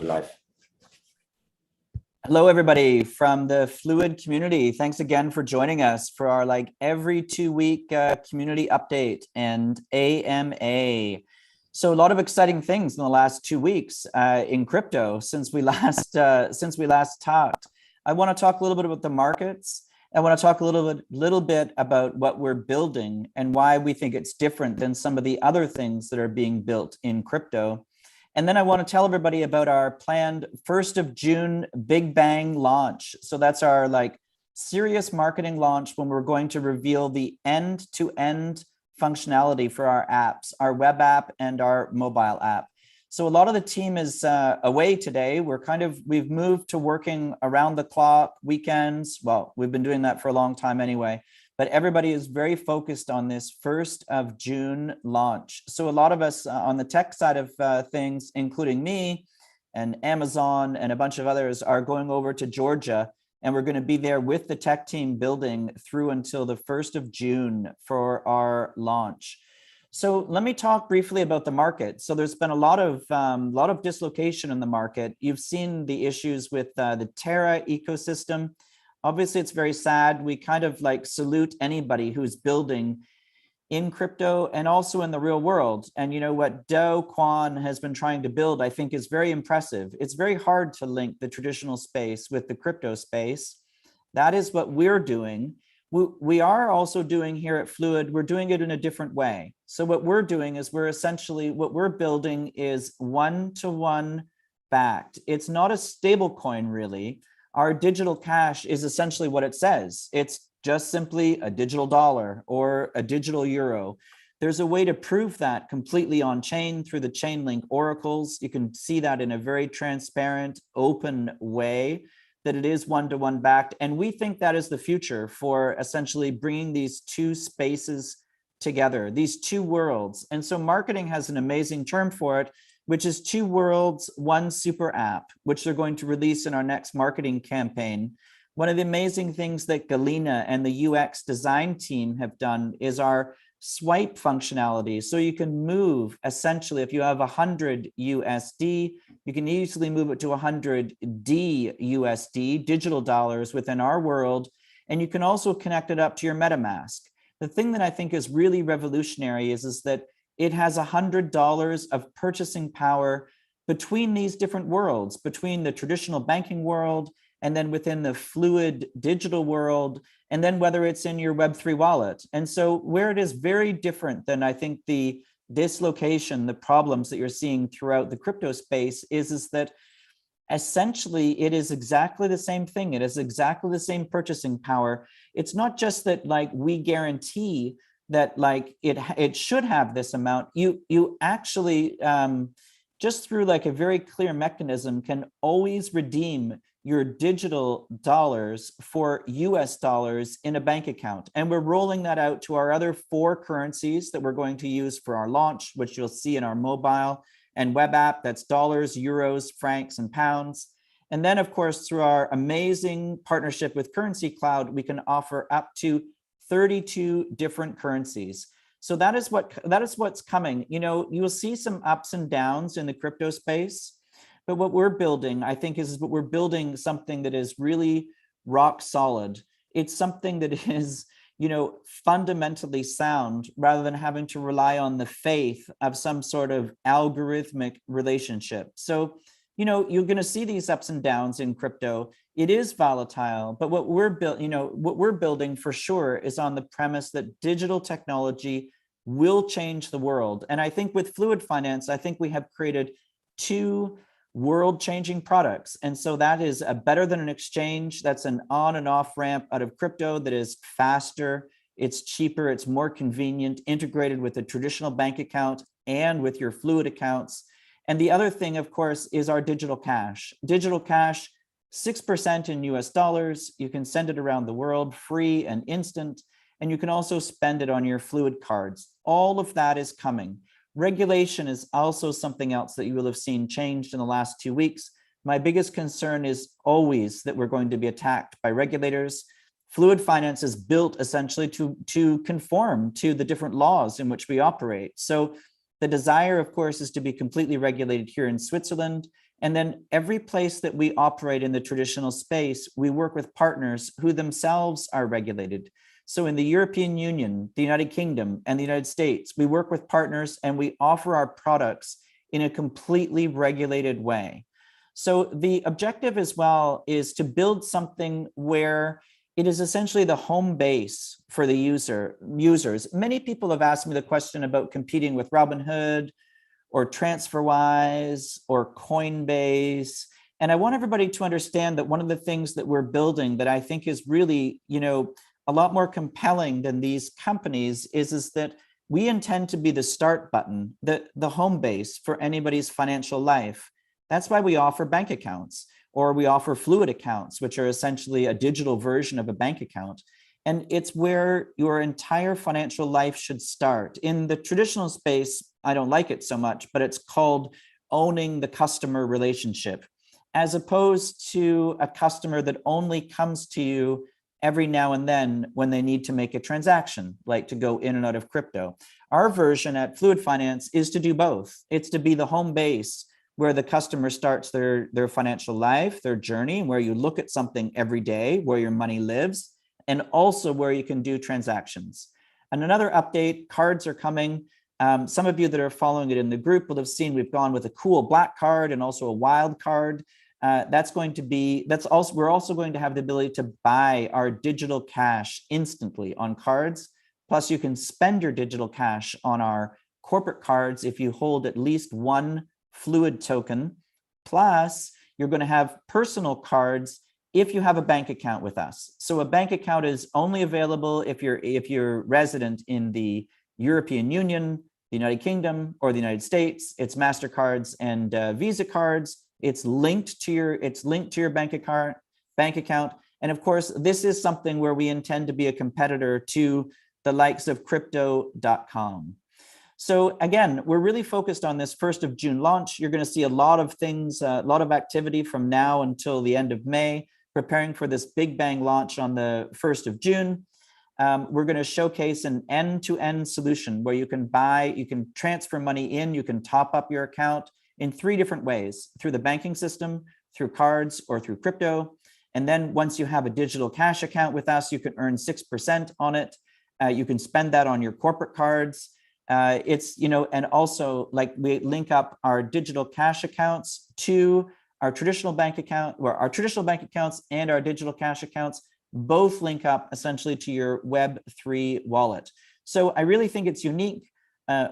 Live. Hello, everybody from the Fluid community. Thanks again for joining us for our every 2-week community update and AMA. So a lot of exciting things in the last 2 weeks in crypto since we last talked. I want to talk a little bit about the markets. I want to talk a little bit about what we're building and why we think it's different than some of the other things that are being built in crypto. And then I want to tell everybody about our planned 1st of June Big Bang launch. So that's our serious marketing launch when we're going to reveal the end-to-end functionality for our apps, our web app and our mobile app. So a lot of the team is away today. We've moved to working around the clock, weekends. Well, we've been doing that for a long time anyway. But everybody is very focused on this 1st of June launch. So a lot of us on the tech side of things, including me and Amazon and a bunch of others, are going over to Georgia, and we're going to be there with the tech team building through until the 1st of June for our launch. So let me talk briefly about the market. So there's been a lot of dislocation in the market. You've seen the issues with the Terra ecosystem. Obviously, it's very sad. We kind of salute anybody who's building in crypto and also in the real world. And you know what Do Kwon has been trying to build, I think, is very impressive. It's very hard to link the traditional space with the crypto space. That is what we're doing. We are also doing here at Fluid, we're doing it in a different way. So what we're doing is what we're building is one-to-one backed. It's not a stable coin, really. Our digital cash is essentially what it says. It's just simply a digital dollar or a digital euro. There's a way to prove that completely on chain through the Chainlink oracles. You can see that in a very transparent, open way, that it is one-to-one backed. And we think that is the future for essentially bringing these two spaces together, these two worlds. And so marketing has an amazing term for it, which is 2 worlds, 1 super app, which they're going to release in our next marketing campaign. One of the amazing things that Galina and the UX design team have done is our swipe functionality. So you can move, essentially, if you have 100 USD, you can easily move it to 100 DUSD, digital dollars within our world. And you can also connect it up to your MetaMask. The thing that I think is really revolutionary is that it has $100 of purchasing power between these different worlds, between the traditional banking world and then within the Fluid digital world, and then whether it's in your Web3 wallet. And so where it is very different than I think the dislocation, the problems that you're seeing throughout the crypto space is that essentially it is exactly the same thing. It is exactly the same purchasing power. It's not just that we guarantee that it should have this amount. You actually just through a very clear mechanism can always redeem your digital dollars for US dollars in a bank account. And we're rolling that out to our other 4 currencies that we're going to use for our launch, which you'll see in our mobile and web app. That's dollars, euros, francs, and pounds. And then, of course, through our amazing partnership with Currency Cloud, we can offer up to 32 different currencies. So that is what's coming. You will see some ups and downs in the crypto space, but what we're building, I think, is we're building something that is really rock solid. It's something that is, fundamentally sound rather than having to rely on the faith of some sort of algorithmic relationship. So, you're going to see these ups and downs in crypto. It is volatile, but what we're building for sure is on the premise that digital technology will change the world. And I think with Fluid Finance, I think we have created 2 world-changing products. And so that is a better than an exchange. That's an on and off ramp out of crypto that is faster, it's cheaper, it's more convenient, integrated with a traditional bank account and with your Fluid accounts. And the other thing, of course, is our digital cash. Digital cash, 6% in US dollars. You can send it around the world free and instant. And you can also spend it on your Fluid cards. All of that is coming. Regulation is also something else that you will have seen changed in the last 2 weeks. My biggest concern is always that we're going to be attacked by regulators. Fluid Finance is built essentially to conform to the different laws in which we operate. So the desire, of course, is to be completely regulated here in Switzerland. And then every place that we operate in the traditional space, we work with partners who themselves are regulated. So in the European Union, the United Kingdom, and the United States, we work with partners and we offer our products in a completely regulated way. So the objective as well is to build something where it is essentially the home base for the users. Many people have asked me the question about competing with Robinhood or TransferWise or Coinbase. And I want everybody to understand that one of the things that we're building that I think is really, a lot more compelling than these companies is that we intend to be the start button, the home base for anybody's financial life. That's why we offer bank accounts, or we offer fluid accounts, which are essentially a digital version of a bank account. And it's where your entire financial life should start. In the traditional space, I don't like it so much, but it's called owning the customer relationship, as opposed to a customer that only comes to you every now and then when they need to make a transaction, like to go in and out of crypto. Our version at Fluid Finance is to do both. It's to be the home base where the customer starts their financial life, their journey, where you look at something every day, where your money lives, and also where you can do transactions. And another update, cards are coming. Some of you that are following it in the group will have seen we've gone with a cool black card and also a wild card. We're also going to have the ability to buy our digital cash instantly on cards. Plus you can spend your digital cash on our corporate cards if you hold at least one Fluid token. Plus you're going to have personal cards if you have a bank account with us. So a bank account is only available if you're resident in the European Union, the United Kingdom, or the United States. It's MasterCards and Visa cards. It's linked to your bank account. And of course, this is something where we intend to be a competitor to the likes of crypto.com. So again, we're really focused on this 1st of June launch. You're going to see a lot of things, a lot of activity from now until the end of May, preparing for this big bang launch on the 1st of June. We're going to showcase an end-to-end solution where you can transfer money in, you can top up your account in 3 different ways: through the banking system, through cards, or through crypto. And then once you have a digital cash account with us, you can earn 6% on it. You can spend that on your corporate cards. And also, like, we link up our digital cash accounts to our traditional bank account, or our traditional bank accounts and our digital cash accounts both link up essentially to your Web3 wallet. So I really think it's unique.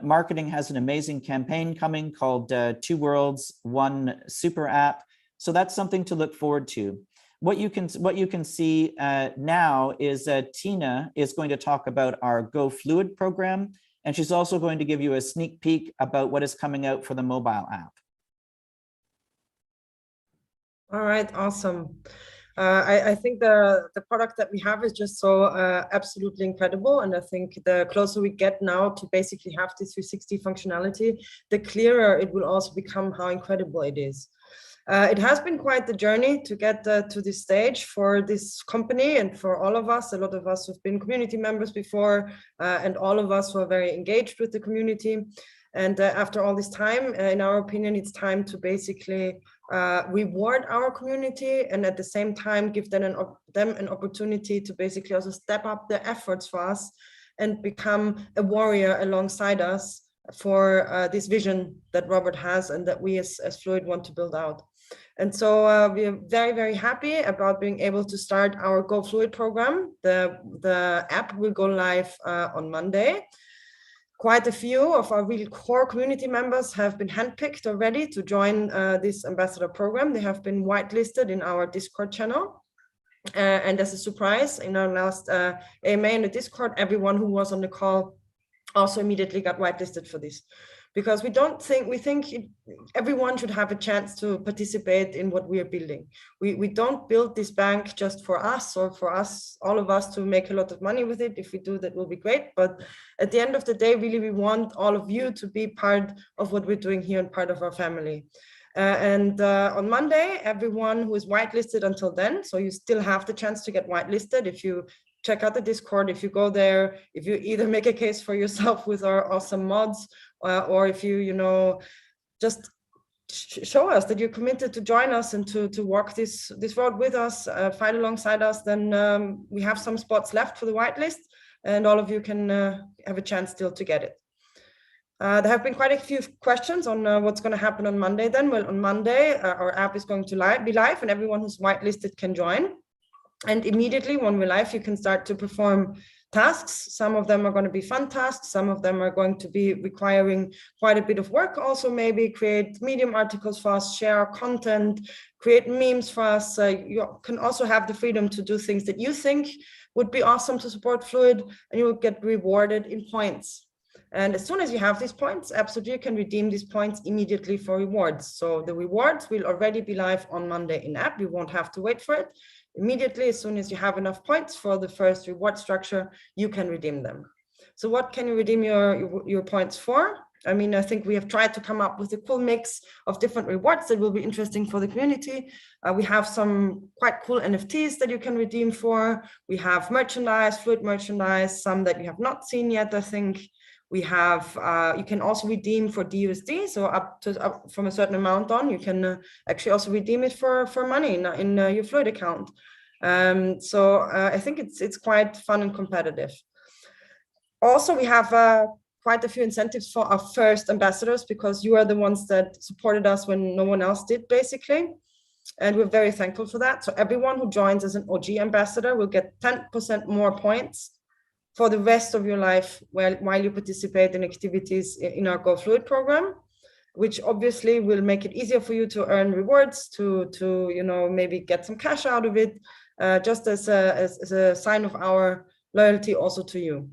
Marketing has an amazing campaign coming called 2 Worlds, 1 Super App. So that's something to look forward to. What you can see now is Tina is going to talk about our Go Fluid program, and she's also going to give you a sneak peek about what is coming out for the mobile app. All right, awesome. I think the product that we have is just so absolutely incredible. And I think the closer we get now to basically have this 360 functionality, the clearer it will also become how incredible it is. It has been quite the journey to get to this stage for this company and for all of us. A lot of us who've been community members before, and all of us who are very engaged with the community. And after all this time, in our opinion, it's time to basically reward our community and at the same time give them an opportunity to basically also step up their efforts for us and become a warrior alongside us for this vision that Robert has and that we as Fluid want to build out. And so we are very, very happy about being able to start our Go Fluid program. The app will go live on Monday. Quite a few of our real core community members have been handpicked already to join this ambassador program. They have been whitelisted in our Discord channel. And as a surprise, in our last AMA in the Discord, everyone who was on the call also immediately got whitelisted for this. Because we think everyone should have a chance to participate in what we are building. We don't build this bank just for us or for us, all of us, to make a lot of money with it. If we do, that will be great. But at the end of the day, really, we want all of you to be part of what we're doing here and part of our family. And on Monday, everyone who is whitelisted until then, so you still have the chance to get whitelisted if you check out the Discord, if you go there, if you either make a case for yourself with our awesome mods, or if you, just show us that you're committed to join us and to walk this road with us, fight alongside us, then we have some spots left for the whitelist, and all of you can have a chance still to get it. There have been quite a few questions on what's going to happen on Monday then. Well, on Monday, our app is going to be live, and everyone who's whitelisted can join. And immediately when we're live, you can start to perform tasks. Some of them are going to be fun tasks. Some of them are going to be requiring quite a bit of work. Also, maybe create Medium articles for us, share our content, create memes for us. You can also have the freedom to do things that you think would be awesome to support Fluid, and you will get rewarded in points. And as soon as you have these points, absolutely you can redeem these points immediately for rewards. So the rewards will already be live on Monday in app. You won't have to wait for it. Immediately, as soon as you have enough points for the first reward structure, you can redeem them. So what can you redeem your points for? I mean, I think we have tried to come up with a cool mix of different rewards that will be interesting for the community. We have some quite cool NFTs that you can redeem for. We have merchandise, Fluid merchandise, some that you have not seen yet, I think. We have, you can also redeem for DUSD, so up from a certain amount on, you can actually also redeem it for money in your Fluid account. So I think it's quite fun and competitive. Also, we have quite a few incentives for our first ambassadors, because you are the ones that supported us when no one else did, basically. And we're very thankful for that. So everyone who joins as an OG ambassador will get 10% more points for the rest of your life while you participate in activities in our Go Fluid program, which obviously will make it easier for you to earn rewards, to maybe get some cash out of it, just as a sign of our loyalty also to you.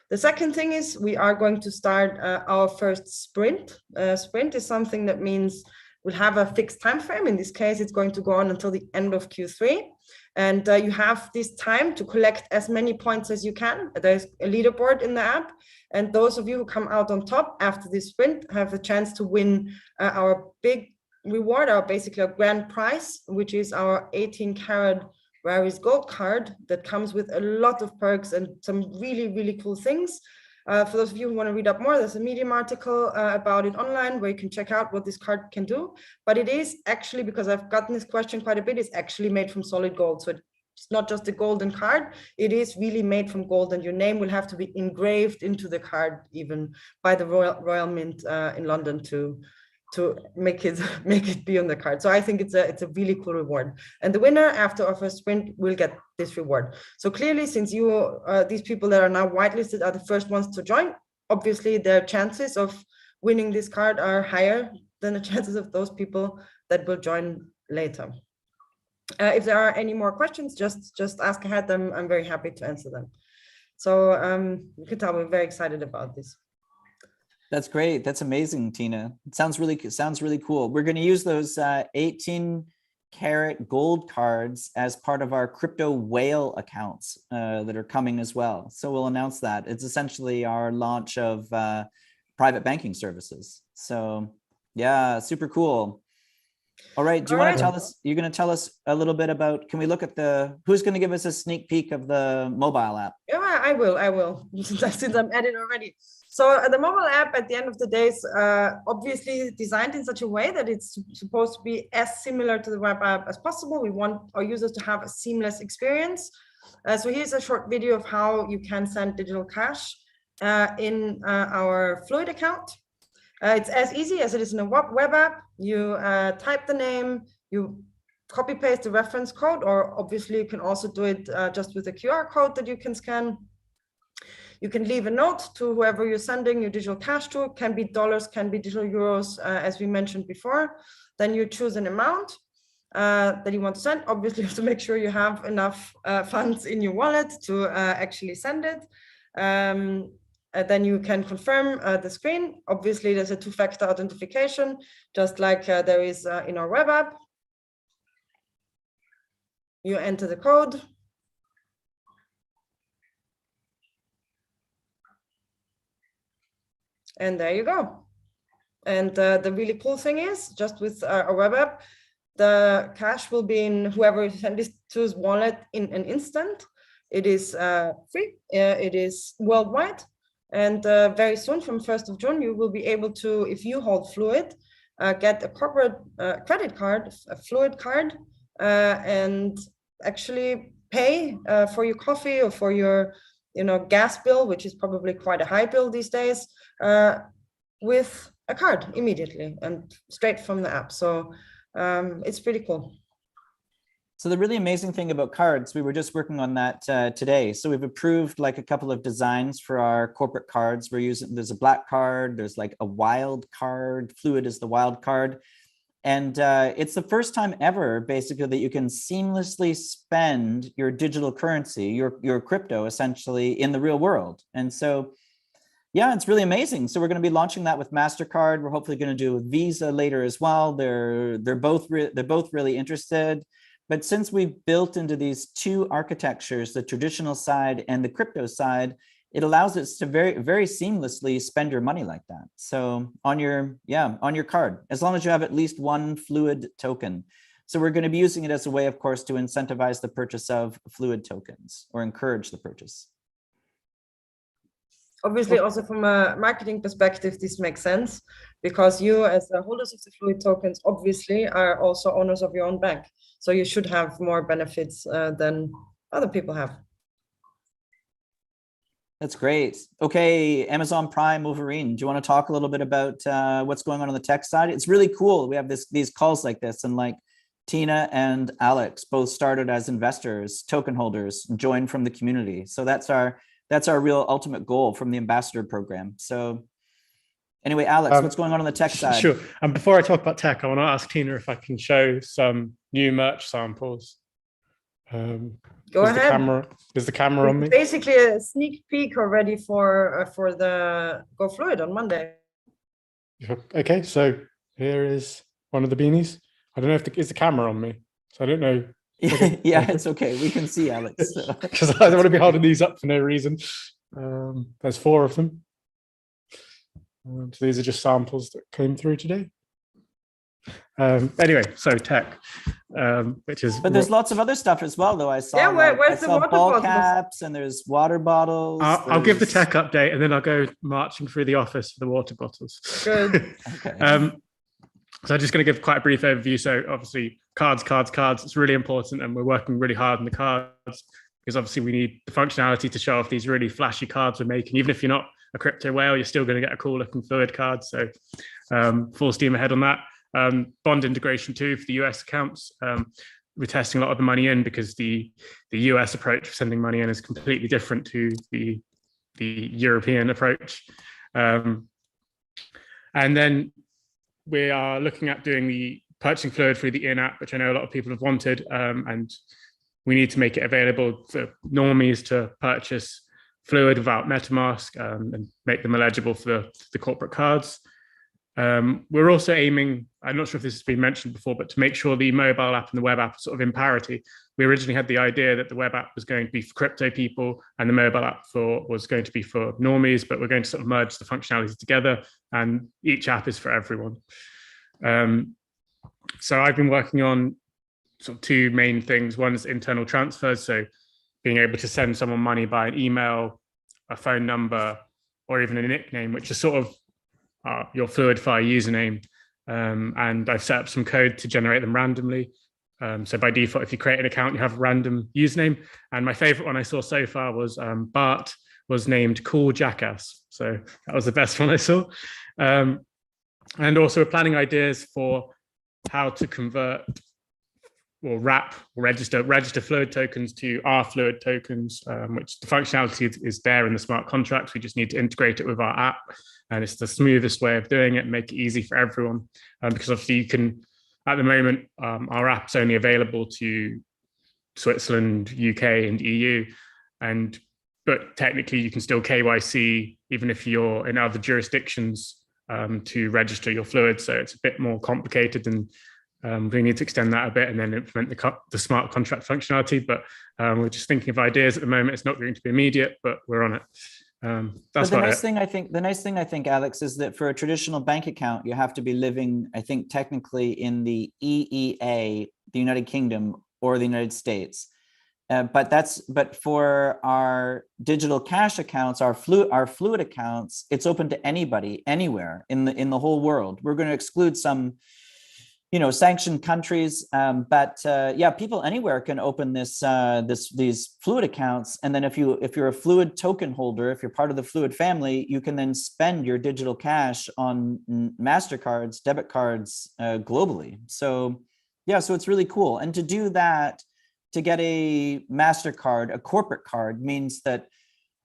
The second thing is we are going to start our first sprint. Sprint is something that means we'll have a fixed time frame. In this case, it's going to go on until the end of Q3. And you have this time to collect as many points as you can. There's a leaderboard in the app. And those of you who come out on top after this sprint have a chance to win our big reward, basically our grand prize, which is our 18-karat Rari's Gold card that comes with a lot of perks and some really, really cool things. For those of you who want to read up more, there's a Medium article about it online where you can check out what this card can do. But it is actually, because I've gotten this question quite a bit, it's actually made from solid gold. So it's not just a golden card, it is really made from gold, and your name will have to be engraved into the card even by the Royal Mint in London to make it be on the card. So I think it's a really cool reward. And the winner after our first sprint will get this reward. So clearly, since these people that are now whitelisted are the first ones to join, obviously their chances of winning this card are higher than the chances of those people that will join later. If there are any more questions, just ask ahead. I'm very happy to answer them. So you can tell we're very excited about this. That's great. That's amazing, Tina. It sounds really cool. We're going to use those 18-karat gold cards as part of our crypto whale accounts that are coming as well. So we'll announce that. It's essentially our launch of private banking services. So yeah, super cool. All right. Do you want to tell us, you're going to tell us a little bit about, can we look at who's going to give us a sneak peek of the mobile app? Yeah, I will, since I'm at it already. So the mobile app at the end of the day is obviously designed in such a way that it's supposed to be as similar to the web app as possible. We want our users to have a seamless experience. So here's a short video of how you can send digital cash in our Fluid account. It's as easy as it is in a web app. You type the name, you copy paste the reference code, or obviously you can also do it just with a QR code that you can scan. You can leave a note to whoever you're sending your digital cash to. It can be dollars, can be digital euros, as we mentioned before. Then you choose an amount that you want to send. Obviously, you have to make sure you have enough funds in your wallet to actually send it. Then you can confirm the screen. Obviously, there's a two-factor authentication, just like there is in our web app. You enter the code. And there you go. And the really cool thing is, just with our web app, the cash will be in whoever you send this to's wallet in an instant. It is free. It is worldwide. And very soon, from 1st of June, you will be able to, if you hold Fluid, get a corporate credit card, a Fluid card, and actually pay for your coffee or for your gas bill, which is probably quite a high bill these days, with a card immediately and straight from the app. So it's pretty cool. So the really amazing thing about cards, we were just working on that today. So we've approved like a couple of designs for our corporate cards. We're using, there's a black card, there's like a wild card, Fluid is the wild card. And it's the first time ever, basically, that you can seamlessly spend your digital currency, your crypto, essentially, in the real world. And so, yeah, it's really amazing. So we're going to be launching that with MasterCard. We're hopefully going to do with Visa later as well. They're both really interested. But since we've built into these two architectures, the traditional side and the crypto side, it allows us to very, very seamlessly spend your money like that. So on your card, as long as you have at least one Fluid token. So we're going to be using it as a way, of course, to incentivize the purchase of Fluid tokens or encourage the purchase. Obviously, also from a marketing perspective, this makes sense because you, as the holders of the Fluid tokens, obviously are also owners of your own bank. So you should have more benefits than other people have. That's great. Okay, Amazon Prime, Wolverine, do you want to talk a little bit about what's going on the tech side? It's really cool. We have these calls like this, and like Tina and Alex both started as investors, token holders, joined from the community. So that's our real ultimate goal from the ambassador program. So anyway, Alex, what's going on the tech side? Sure. And before I talk about tech, I want to ask Tina if I can show some new merch samples. Go ahead. Is the camera on me? Basically a sneak peek already for the Go Fluid on Monday. Okay, so here is one of the beanies. I don't know if is the camera on me, so I don't know. Okay. Yeah, it's okay. We can see Alex. Because I don't want to be holding these up for no reason. There's 4 of them. So these are just samples that came through today. Anyway, so tech, which is. But there's lots of other stuff as well, though. I saw. Yeah, where's the water ball bottles? caps, and there's water bottles. I'll give the tech update, and then I'll go marching through the office for the water bottles. Good. Okay. So I'm just going to give quite a brief overview. So obviously, cards. It's really important, and we're working really hard on the cards because obviously we need the functionality to show off these really flashy cards we're making. Even if you're not a crypto whale, you're still going to get a cool looking Fluid card. So full steam ahead on that. Bond integration too for the US accounts. We're testing a lot of the money in because the US approach for sending money in is completely different to the European approach. And then we are looking at doing the purchasing Fluid through the in-app, which I know a lot of people have wanted, and we need to make it available for normies to purchase Fluid without MetaMask and make them eligible for the corporate cards. We're also aiming, I'm not sure if this has been mentioned before, but to make sure the mobile app and the web app are sort of in parity. We originally had the idea that the web app was going to be for crypto people and the mobile app was going to be for normies, but we're going to sort of merge the functionalities together and each app is for everyone. So I've been working on sort of 2 main things. One is internal transfers, so being able to send someone money by an email, a phone number, or even a nickname, which is sort of your FluidFi username, and I've set up some code to generate them randomly. So by default, if you create an account, you have a random username. And my favorite one I saw so far was Bart was named Cool Jackass. So that was the best one I saw. And also we're planning ideas for how to convert or wrap or register Fluid tokens to our Fluid tokens, which the functionality is there in the smart contracts. We just need to integrate it with our app. And it's the smoothest way of doing it and make it easy for everyone. Because obviously you can, at the moment, our app's only available to Switzerland, UK, and EU. But technically you can still KYC, even if you're in other jurisdictions, to register your Fluid. So it's a bit more complicated, and we need to extend that a bit and then implement the smart contract functionality. But we're just thinking of ideas at the moment. It's not going to be immediate, but we're on it. That's the nice thing I think, Alex, is that for a traditional bank account, you have to be living, I think, technically in the EEA, the United Kingdom, or the United States. But for our digital cash accounts, our Fluid accounts, it's open to anybody, anywhere in the whole world. We're going to exclude some, sanctioned countries, but yeah, people anywhere can open these Fluid accounts. And then if you're a Fluid token holder, if you're part of the Fluid family, you can then spend your digital cash on MasterCards, debit cards globally. So yeah, so it's really cool. And to do that, to get a MasterCard, a corporate card, means that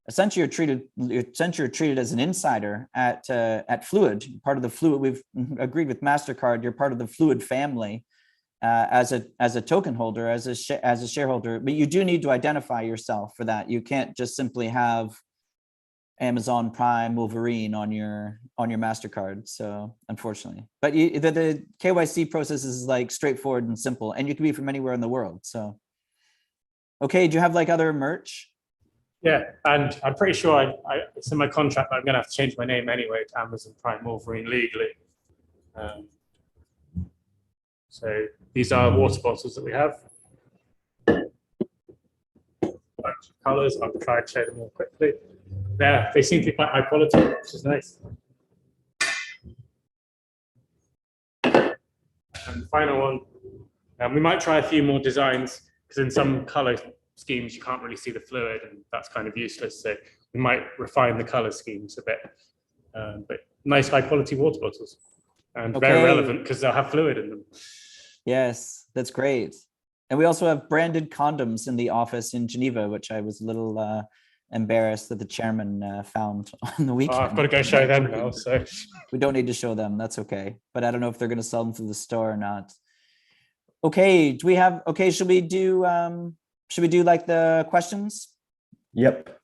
essentially you're treated as an insider at Fluid, part of the Fluid. We've agreed with MasterCard, you're part of the Fluid family as a token holder, as a shareholder. But you do need to identify yourself for that. You can't just simply have Amazon Prime Wolverine on your MasterCard. So unfortunately, but the KYC process is like straightforward and simple, and you can be from anywhere in the world. So. Okay, do you have like other merch? Yeah, and I'm pretty sure it's in my contract that I'm going to have to change my name anyway to Amazon Prime Wolverine legally. So these are water bottles that we have. Colors, I'll try to show them more quickly. They seem to be quite high quality, which is nice. And the final one, we might try a few more designs, because in some color schemes you can't really see the fluid, and that's kind of useless. So we might refine the color schemes a bit. But nice high quality water bottles, and very relevant because they'll have fluid in them. Yes, that's great. And we also have branded condoms in the office in Geneva, which I was a little embarrassed that the chairman found on the weekend. Oh, I've got to go show them now. So we don't need to show them. That's okay. But I don't know if they're going to sell them through the store or not. Okay, should we do like the questions? Yep.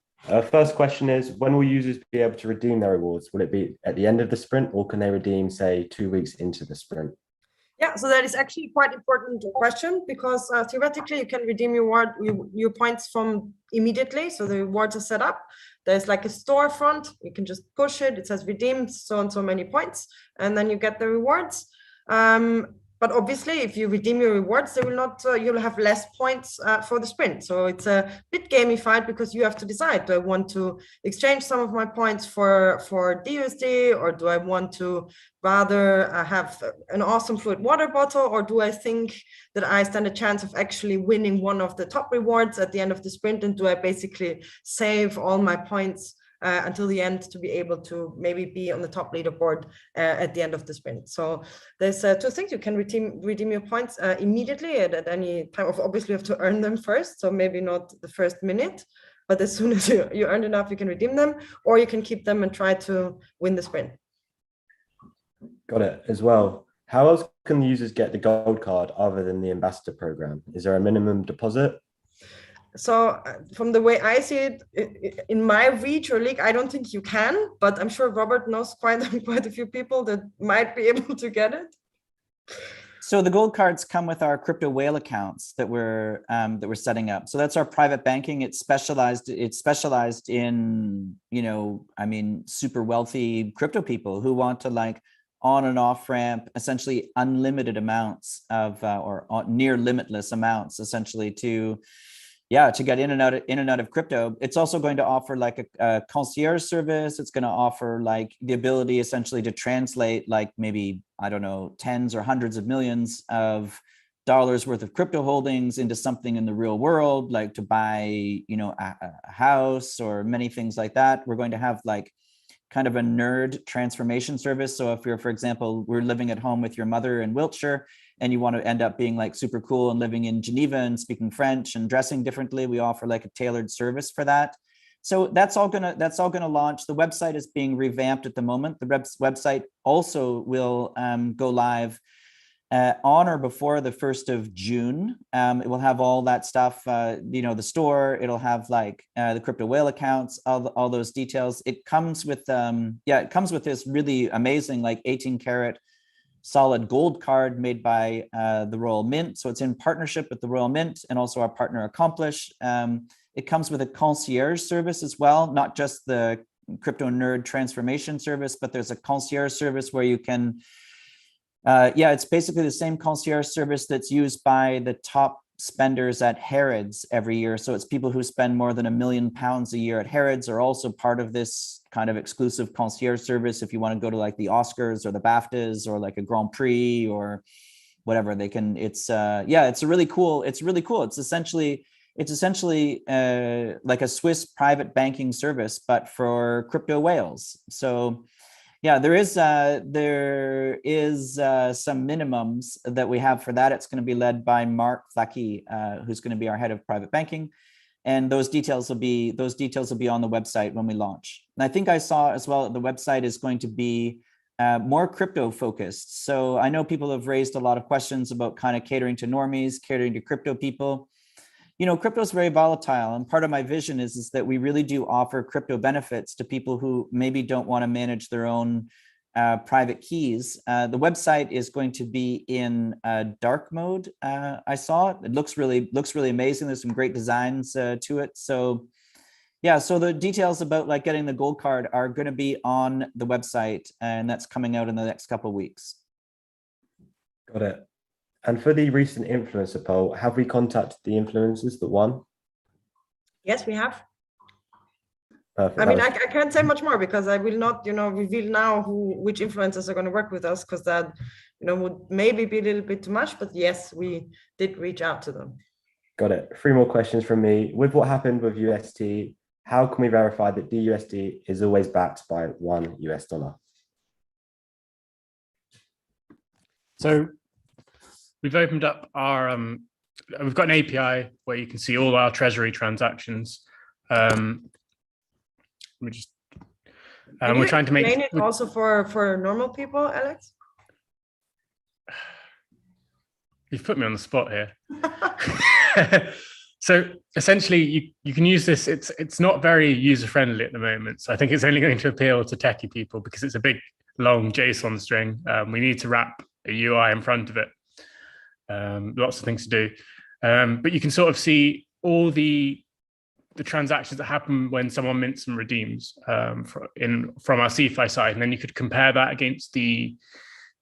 First question is, when will users be able to redeem their rewards? Will it be at the end of the sprint, or can they redeem, say, 2 weeks into the sprint? Yeah, so that is actually quite important question, because theoretically you can redeem your points from immediately. So the rewards are set up. There's like a storefront. You can just push it. It says redeemed so and so many points, and then you get the rewards. But obviously, if you redeem your rewards, they will not. You'll have less points for the sprint. So it's a bit gamified, because you have to decide: do I want to exchange some of my points for DUSD, or do I want to rather have an awesome Fluid water bottle, or do I think that I stand a chance of actually winning one of the top rewards at the end of the sprint, and do I basically save all my points until the end to be able to maybe be on the top leaderboard at the end of the sprint? So there's two things. You can redeem your points immediately at any time. Obviously, you have to earn them first, so maybe not the first minute, but as soon as you earned enough, you can redeem them, or you can keep them and try to win the sprint. Got it. As well, how else can the users get the gold card other than the ambassador program? Is there a minimum deposit? So from the way I see it, in my reach or league, I don't think you can, but I'm sure Robert knows quite a few people that might be able to get it. So the gold cards come with our crypto whale accounts that we're setting up. So that's our private banking. It's specialized in, super wealthy crypto people who want to like on and off ramp, essentially unlimited amounts of or near limitless amounts, essentially to get in and out of crypto. It's also going to offer like a concierge service. It's going to offer like the ability essentially to translate like maybe, I don't know, tens or hundreds of millions of dollars worth of crypto holdings into something in the real world, like to buy, a house or many things like that. We're going to have like kind of a nerd transformation service. So if you're, for example, we're living at home with your mother in Wiltshire, and you want to end up being like super cool and living in Geneva and speaking French and dressing differently, we offer like a tailored service for that. So that's all gonna launch. The website is being revamped at the moment. The website also will go live on or before the 1st of June. It will have all that stuff, the store. It'll have like the crypto whale accounts, all those details. It comes with this really amazing like 18 karat solid gold card made by the Royal Mint. So it's in partnership with the Royal Mint and also our partner Accomplish. It comes with a concierge service as well, not just the crypto nerd transformation service, but there's a concierge service where you can, it's basically the same concierge service that's used by the top spenders at Harrods every year. So it's people who spend more than £1 million a year at Harrods are also part of this kind of exclusive concierge service. If you want to go to like the Oscars or the BAFTAs or like a Grand Prix or whatever, they can. It's it's really cool. It's essentially like a Swiss private banking service, but for crypto whales. So yeah, there is some minimums that we have for that. It's going to be led by Mark Flacky, who's going to be our head of private banking, and those details will be on the website when we launch. And I think I saw as well the website is going to be more crypto focused. So I know people have raised a lot of questions about kind of catering to normies, catering to crypto people. You know, crypto is very volatile, and part of my vision is that we really do offer crypto benefits to people who maybe don't want to manage their own private keys. The website is going to be in dark mode. I saw it looks really amazing. There's some great designs to it. So yeah, so the details about like getting the gold card are going to be on the website, and that's coming out in the next couple of weeks. Got it. And for the recent influencer poll, have we contacted the influencers that won? Yes, we have. Perfect. I mean, I can't say much more because I will not, reveal now which influencers are going to work with us, because that, would maybe be a little bit too much. But yes, we did reach out to them. Got it. 3 more questions from me. With what happened with UST, how can we verify that DUSD is always backed by $1? So we've opened up our, we've got an API where you can see all our treasury transactions. Let me just, we're trying to make it also for normal people, Alex. You've put me on the spot here. So essentially, you can use this. It's not very user friendly at the moment. So I think it's only going to appeal to techie people because it's a big, long JSON string. We need to wrap a UI in front of it. Lots of things to do, but you can sort of see all the transactions that happen when someone mints and redeems from our CeFi side, and then you could compare that against the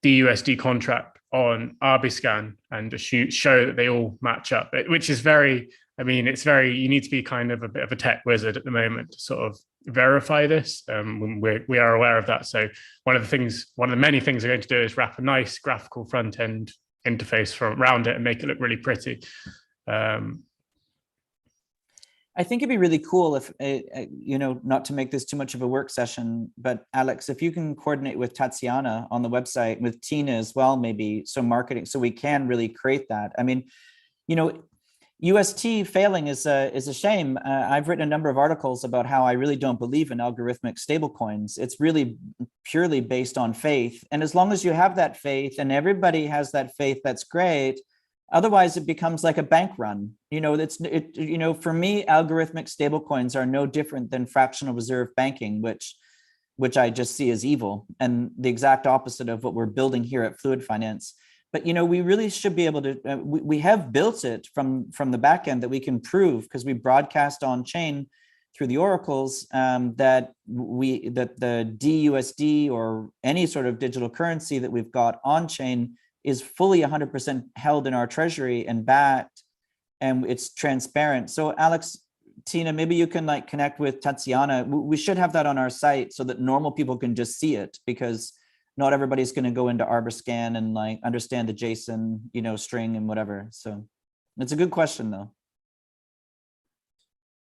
DUSD contract on Arbiscan and show that they all match up, which is very, you need to be kind of a bit of a tech wizard at the moment to sort of verify this. We are aware of that. So one of the many things we're going to do is wrap a nice graphical front end interface around it and make it look really pretty. I think it'd be really cool if, not to make this too much of a work session, but Alex, if you can coordinate with Tatiana on the website, with Tina as well, maybe some marketing, so we can really create that. I mean, UST failing is a shame. I've written a number of articles about how I really don't believe in algorithmic stablecoins. It's really purely based on faith. And as long as you have that faith and everybody has that faith, that's great. Otherwise, it becomes like a bank run. For me, algorithmic stablecoins are no different than fractional reserve banking, which I just see as evil, and the exact opposite of what we're building here at Fluid Finance. But we really should be able to. We have built it from the back end that we can prove, because we broadcast on chain through the oracles, that the DUSD or any sort of digital currency that we've got on chain is fully 100% held in our treasury and backed, and it's transparent. So Alex, Tina, maybe you can connect with Tatiana. We should have that on our site so that normal people can just see it, because not everybody's going to go into Arbiscan and understand the JSON, string and whatever. So it's a good question though.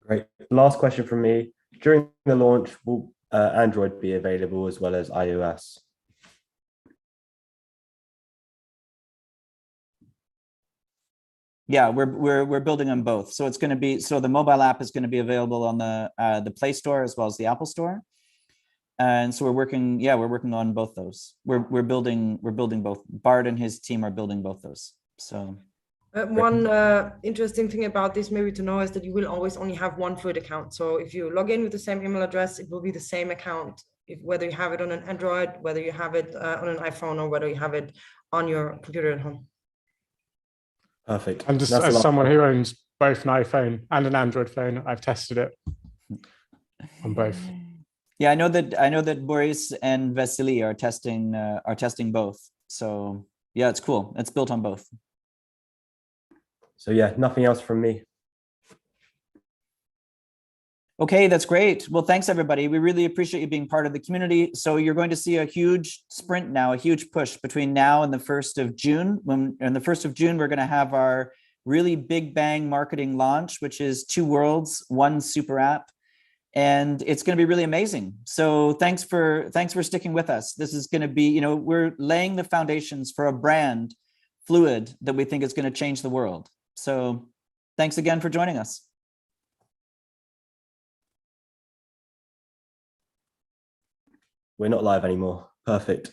Great. Last question from me. During the launch, will Android be available as well as iOS? Yeah, we're building on both. So it's going to be, the mobile app is going to be available on the Play Store as well as the Apple Store. And so we're working on both those. We're building both. Bart and his team are building both those. So one interesting thing about this maybe to know is that you will always only have one Fluid account. So if you log in with the same email address, it will be the same account, whether you have it on an Android, whether you have it on an iPhone, or whether you have it on your computer at home. Perfect. And just as someone who owns both an iPhone and an Android phone, I've tested it on both. Yeah, I know that Boris and Vasily are testing both. So yeah, it's cool. It's built on both. So yeah, nothing else from me. Okay, that's great. Well, thanks everybody. We really appreciate you being part of the community. So you're going to see a huge sprint now, a huge push between now and the 1st of June. When on the 1st of June, we're going to have our really big bang marketing launch, which is 2 worlds, 1 super app. And it's going to be really amazing. So thanks for sticking with us. This is going to be, you know, we're laying the foundations for a brand, Fluid, that we think is going to change the world. So thanks again for joining us. We're not live anymore. Perfect.